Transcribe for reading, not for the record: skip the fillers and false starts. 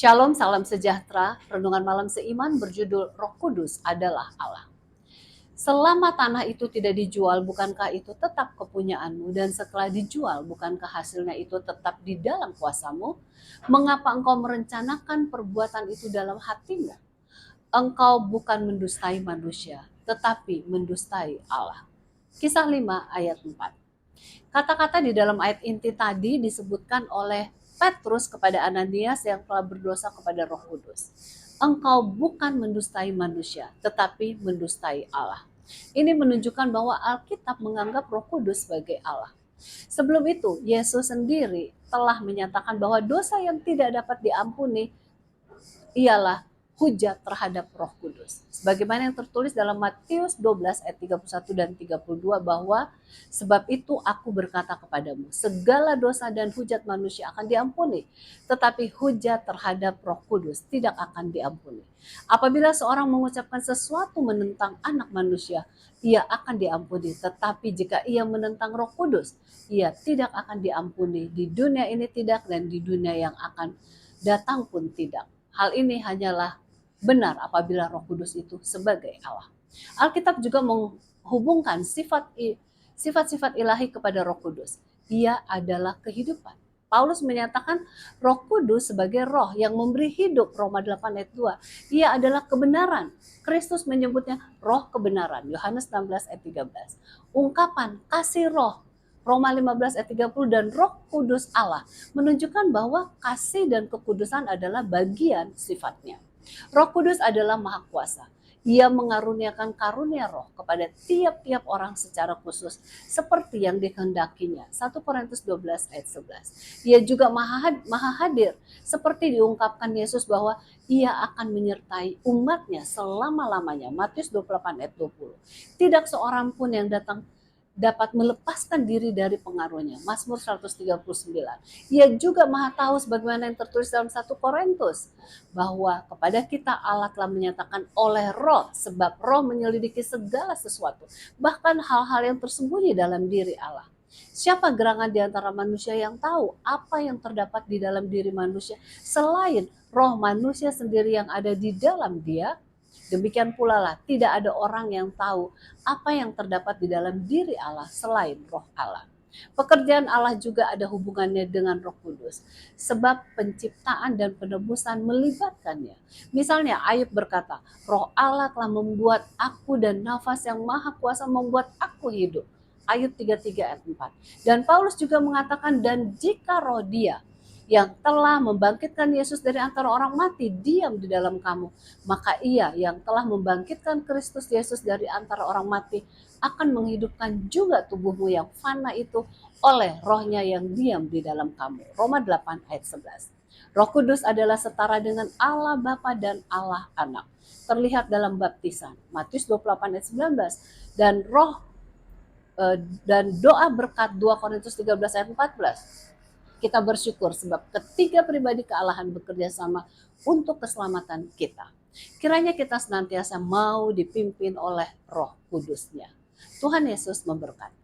Shalom, salam sejahtera. Renungan malam seiman berjudul Roh Kudus adalah Allah. Selama tanah itu tidak dijual, bukankah itu tetap kepunyaanmu? Dan setelah dijual, bukankah hasilnya itu tetap di dalam kuasamu? Mengapa engkau merencanakan perbuatan itu dalam hatimu? Engkau bukan mendustai manusia, tetapi mendustai Allah. Kisah 5 ayat 4. Kata-kata di dalam ayat inti tadi disebutkan oleh Petrus kepada Ananias yang telah berdosa kepada Roh Kudus. Engkau bukan mendustai manusia, tetapi mendustai Allah. Ini menunjukkan bahwa Alkitab menganggap Roh Kudus sebagai Allah. Sebelum itu, Yesus sendiri telah menyatakan bahwa dosa yang tidak dapat diampuni ialah hujat terhadap Roh Kudus. Sebagaimana yang tertulis dalam Matius 12 ayat 31 dan 32 bahwa sebab itu aku berkata kepadamu, segala dosa dan hujat manusia akan diampuni, tetapi hujat terhadap Roh Kudus tidak akan diampuni. Apabila seorang mengucapkan sesuatu menentang anak manusia, ia akan diampuni, tetapi jika ia menentang Roh Kudus, ia tidak akan diampuni. Di dunia ini tidak, dan di dunia yang akan datang pun tidak. Hal ini hanyalah benar apabila Roh Kudus itu sebagai Allah. Alkitab juga menghubungkan sifat-sifat ilahi kepada Roh Kudus. Ia adalah kehidupan. Paulus menyatakan Roh Kudus sebagai roh yang memberi hidup, Roma 8 ayat 2. Ia adalah kebenaran. Kristus menyebutnya roh kebenaran, Yohanes 16 ayat 13. Ungkapan kasih roh, Roma 15 ayat 30, dan Roh Kudus Allah menunjukkan bahwa kasih dan kekudusan adalah bagian sifatnya. Roh Kudus adalah Maha Kuasa. Ia mengaruniakan karunia roh kepada tiap-tiap orang secara khusus seperti yang dikehendakinya. 1 Korintus 12 ayat 11. Ia juga maha hadir seperti diungkapkan Yesus bahwa ia akan menyertai umatnya selama-lamanya. Matius 28 ayat 20. Tidak seorang pun yang dapat melepaskan diri dari pengaruhnya. Mazmur 139. Ia juga maha tahu sebagaimana yang tertulis dalam 1 Korintus bahwa kepada kita Allah telah menyatakan oleh roh, sebab roh menyelidiki segala sesuatu, bahkan hal-hal yang tersembunyi dalam diri Allah. Siapa gerangan di antara manusia yang tahu apa yang terdapat di dalam diri manusia selain roh manusia sendiri yang ada di dalam dia? Demikian pula lah, tidak ada orang yang tahu apa yang terdapat di dalam diri Allah selain roh Allah. Pekerjaan Allah juga ada hubungannya dengan Roh Kudus, sebab penciptaan dan penebusan melibatkannya. Misalnya Ayub berkata, Roh Allah telah membuat aku dan nafas yang maha kuasa membuat aku hidup. Ayub 33 ayat 4. Dan Paulus juga mengatakan, dan jika roh dia yang telah membangkitkan Yesus dari antara orang mati diam di dalam kamu, maka ia yang telah membangkitkan Kristus Yesus dari antara orang mati akan menghidupkan juga tubuhmu yang fana itu oleh rohnya yang diam di dalam kamu. Roma 8 ayat 11. Roh Kudus adalah setara dengan Allah Bapa dan Allah Anak. Terlihat dalam baptisan, Matius 28 ayat 19, dan dan doa berkat 2 Korintus 13 ayat 14. Kita bersyukur sebab ketiga pribadi kealahan bekerja sama untuk keselamatan kita. Kiranya kita senantiasa mau dipimpin oleh Roh Kudus-Nya. Tuhan Yesus memberkati.